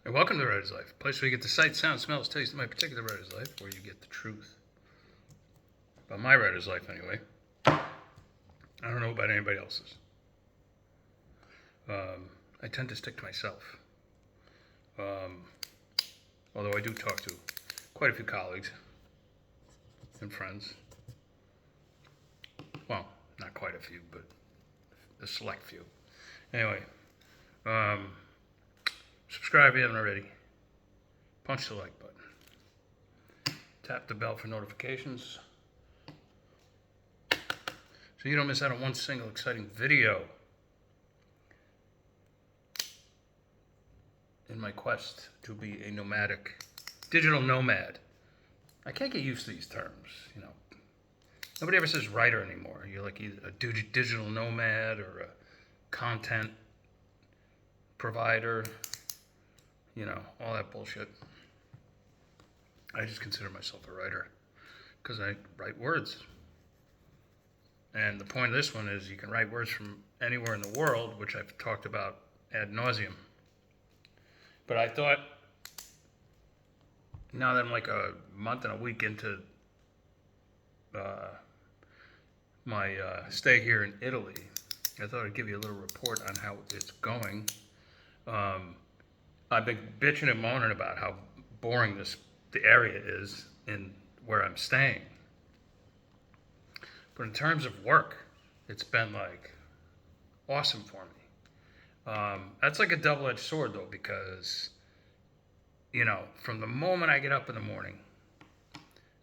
And welcome to Writer's Life, a place where you get the sight, sound, smells, taste of my particular writer's life, where you get the truth. About my writer's life, anyway. I don't know about anybody else's. I tend to stick to myself. Although I do talk to quite a few colleagues and friends. Well, not quite a few, but a select few. Anyway, subscribe if you haven't already. Punch the like button. Tap the bell for notifications so you don't miss out on one single exciting video in my quest to be a nomadic digital nomad. I can't get used to these terms, you know. Nobody ever says writer anymore. You're like either a digital nomad or a content provider, you know, all that bullshit. I just consider myself a writer because I write words. And the point of this one is you can write words from anywhere in the world, which I've talked about ad nauseum. But I thought, now that I'm like a month and a week into my stay here in Italy, I thought I'd give you a little report on how it's going. I've been bitching and moaning about how boring the area is in where I'm staying. But in terms of work, it's been like awesome for me. That's like a double-edged sword though, because, you know, from the moment I get up in the morning,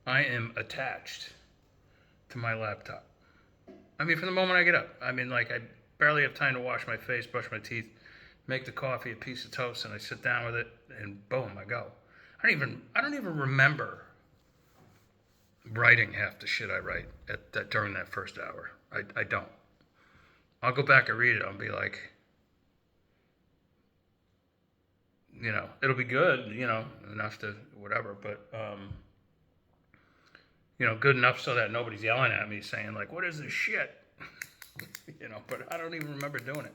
I am attached to my laptop. I mean, from the moment I get up, I mean, like I barely have time to wash my face, brush my teeth, make the coffee, a piece of toast, and I sit down with it, and boom, I go. I don't even remember writing half the shit I write during that first hour. I don't. I'll go back and read it. I'll be like, you know, it'll be good, you know, enough to whatever, but you know, good enough so that nobody's yelling at me saying like, "What is this shit?" You know, but I don't even remember doing it.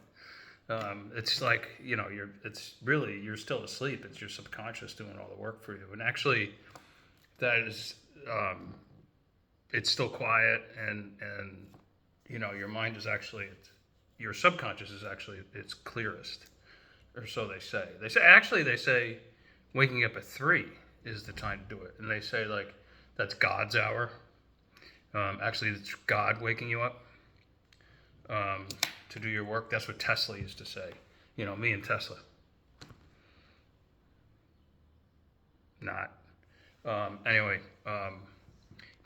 It's like, you know, you're still asleep. It's your subconscious doing all the work for you. And actually, that is, it's still quiet, and you know, your mind is actually, your subconscious is actually its clearest, or so they say. They say, waking up at 3 is the time to do it, and they say like that's God's hour. Actually, it's God waking you up. To do your work. That's what Tesla used to say. You know, me and Tesla. Not. Anyway,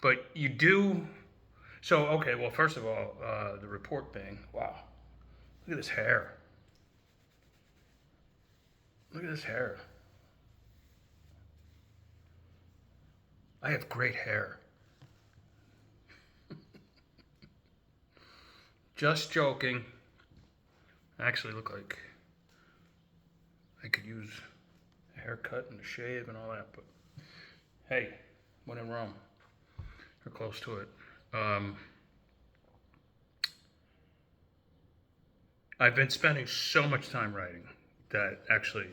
but you do. So, okay, well, first of all, the report being, wow, look at this hair. Look at this hair. I have great hair. Just joking. I actually look like I could use a haircut and a shave and all that, but hey, when in Rome, or close to it. I've been spending so much time writing that actually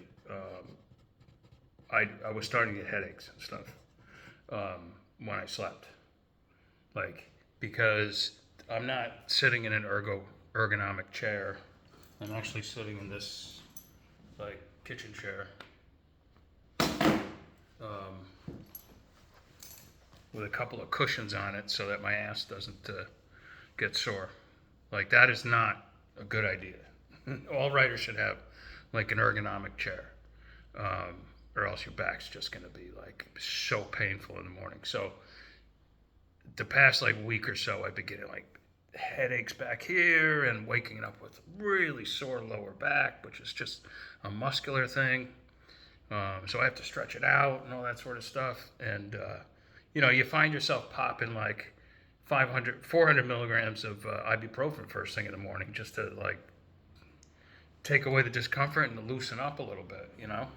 I was starting to get headaches and stuff when I slept. Like, because I'm not sitting in an ergonomic chair. I'm actually sitting in this, like, kitchen chair with a couple of cushions on it so that my ass doesn't get sore. Like, that is not a good idea. All writers should have, like, an ergonomic chair, or else your back's just going to be, like, so painful in the morning. So the past, like, week or so, I've been getting, like, headaches back here and waking up with really sore lower back, which is just a muscular thing. So I have to stretch it out and all that sort of stuff. And, you know, you find yourself popping like 400 milligrams of ibuprofen first thing in the morning just to like take away the discomfort and to loosen up a little bit, you know?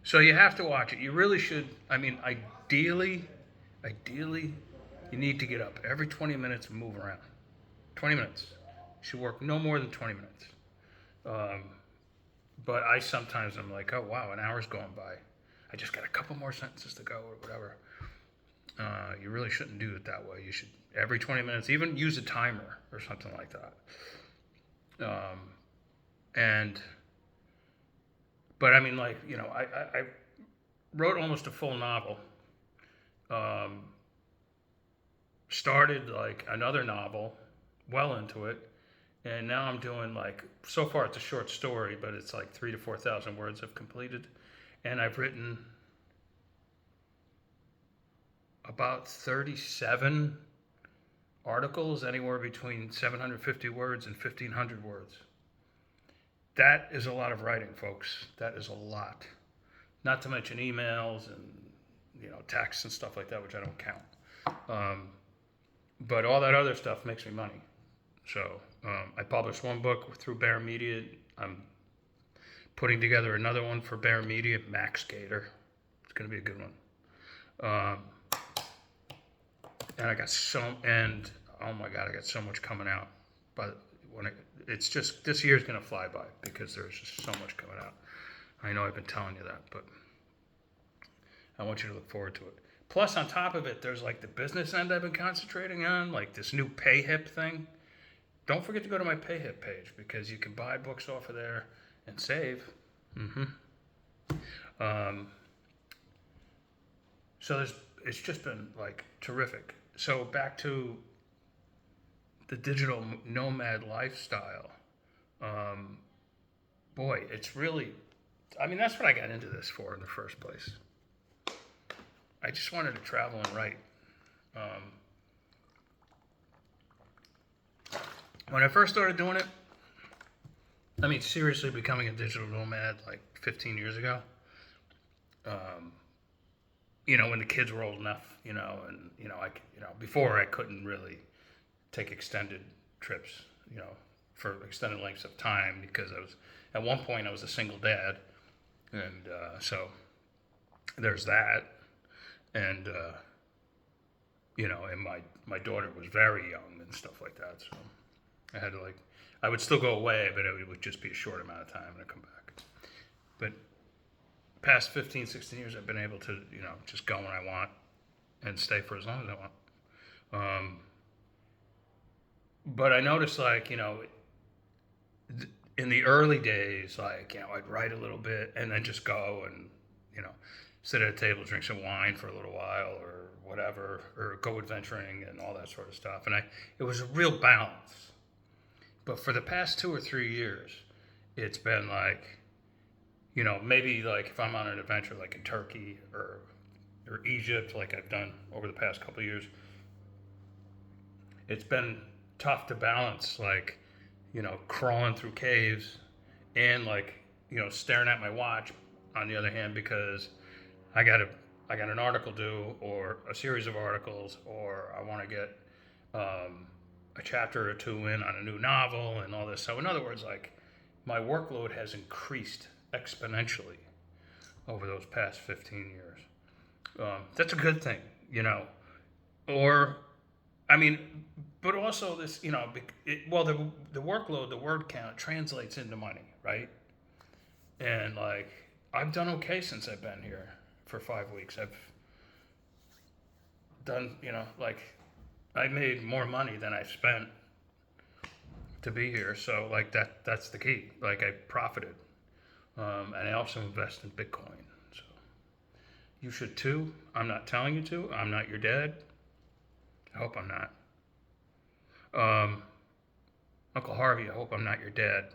So you have to watch it. You really should. I mean, ideally, you need to get up every 20 minutes and move around. 20 minutes. You should work no more than 20 minutes. But I sometimes I'm like, oh wow, an hour's going by. I just got a couple more sentences to go or whatever. You really shouldn't do it that way. You should every 20 minutes, even use a timer or something like that. And but I mean, like I wrote almost a full novel. Um, Started like another novel, well into it, and now I'm doing like so far it's a short story, but it's like 3,000 to 4,000 words I've completed, and I've written about 37 articles, anywhere between 750 words and 1,500 words. That is a lot of writing, folks. That is a lot. Not to mention emails and texts and stuff like that, which I don't count. Um, but all that other stuff makes me money. So I published one book through Bear Media. I'm putting together another one for Bear Media, Max Gator. It's going to be a good one. And oh my God, I got so much coming out. But it's just, this year's going to fly by because there's just so much coming out. I know I've been telling you that, but I want you to look forward to it. Plus, on top of it, there's like the business end I've been concentrating on, like this new PayHip thing. Don't forget to go to my PayHip page because you can buy books off of there and save. So it's just been like terrific. So back to the digital nomad lifestyle. Boy, it's really, I mean, that's what I got into this for in the first place. I just wanted to travel and write. When I first started doing it, I mean, seriously becoming a digital nomad like 15 years ago, when the kids were old enough, before I couldn't really take extended trips, for extended lengths of time because at one point I was a single dad. And so there's that. And, and my daughter was very young and stuff like that. So I had to I would still go away, but it would just be a short amount of time and I'd come back. But past 15, 16 years, I've been able to, just go when I want and stay for as long as I want. But I noticed in the early days, I'd write a little bit and then just go and, sit at a table, drink some wine for a little while or whatever, or go adventuring and all that sort of stuff. And it was a real balance. But for the past 2 or 3 years, it's been maybe if I'm on an adventure like in Turkey or Egypt, like I've done over the past couple of years, it's been tough to balance, crawling through caves and staring at my watch on the other hand, because I got an article due or a series of articles, or I want to get a chapter or two in on a new novel and all this. So in other words, my workload has increased exponentially over those past 15 years. That's a good thing, but also this, the workload, the word count translates into money, right? And I've done okay since I've been here for 5 weeks. I've done, I made more money than I spent to be here. So that's the key. I profited. And I also invest in Bitcoin. So you should too. I'm not telling you to. I'm not your dad. I hope I'm not. Uncle Harvey, I hope I'm not your dad.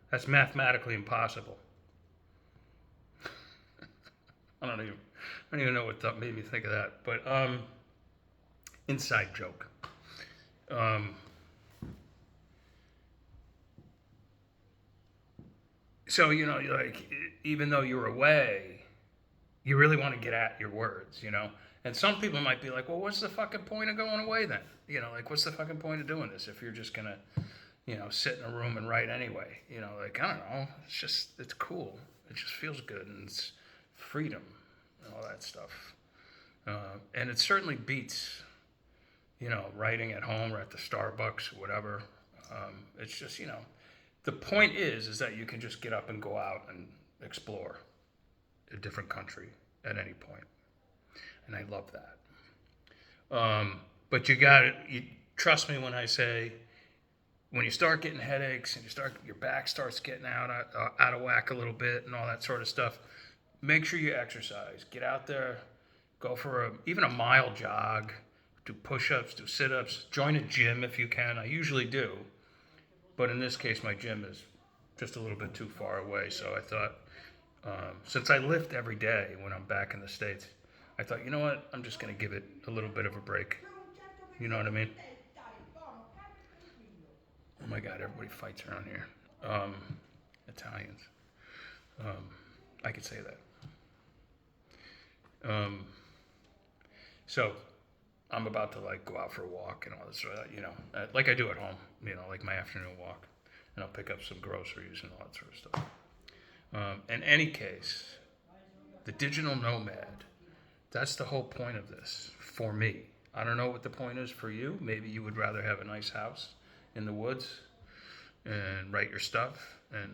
That's mathematically impossible. I don't even know what that made me think of that. But inside joke. So even though you're away, you really want to get at your words, And some people might be like, well, what's the fucking point of going away then? What's the fucking point of doing this if you're just gonna, sit in a room and write anyway? I don't know. It's cool. It just feels good, and it's freedom and all that stuff. And it certainly beats, writing at home or at the Starbucks or whatever. It's just, the point is that you can just get up and go out and explore a different country at any point, and I love that. But you got it. You trust me when I say, when you start getting headaches and your back starts getting out of whack a little bit and all that sort of stuff, make sure you exercise. Get out there, go for even a mile jog, do push-ups, do sit-ups, join a gym if you can. I usually do, but in this case, my gym is just a little bit too far away. So I thought, since I lift every day when I'm back in the States, I thought, you know what? I'm just going to give it a little bit of a break. You know what I mean? Oh my God, everybody fights around here. Italians. I could say that. So I'm about to like go out for a walk and all this, like I do at home, like my afternoon walk, and I'll pick up some groceries and all that sort of stuff. In any case, the digital nomad, that's the whole point of this for me. I don't know what the point is for you. Maybe you would rather have a nice house in the woods and write your stuff and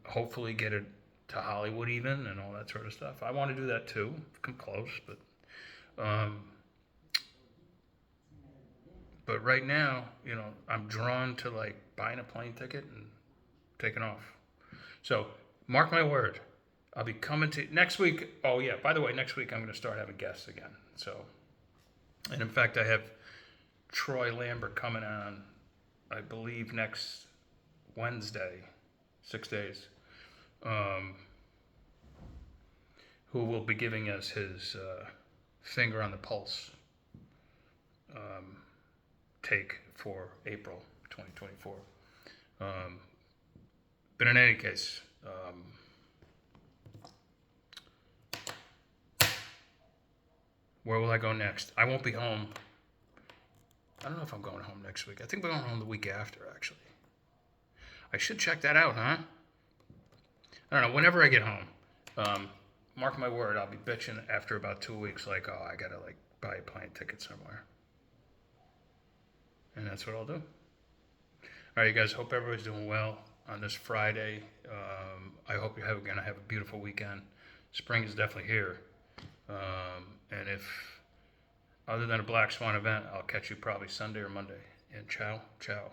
hopefully get it to Hollywood even and all that sort of stuff. I want to do that too. Come close, but right now, I'm drawn to like buying a plane ticket and taking off. So mark my word, I'll be coming to next week. Oh yeah, by the way, next week I'm going to start having guests again. So, and in fact, I have Troy Lambert coming on, I believe next Wednesday, 6 days, who will be giving us his finger on the pulse take for April 2024. But in any case, where will I go next? I won't be home. I don't know if I'm going home next week. I think I'm going home the week after, actually. I should check that out, huh? I don't know. Whenever I get home, mark my word, I'll be bitching after about 2 weeks, like, oh, I gotta like buy a plane ticket somewhere, and that's what I'll do. All right, you guys. Hope everybody's doing well on this Friday. I hope you're gonna have a beautiful weekend. Spring is definitely here, and if other than a Black Swan event, I'll catch you probably Sunday or Monday. And ciao, ciao.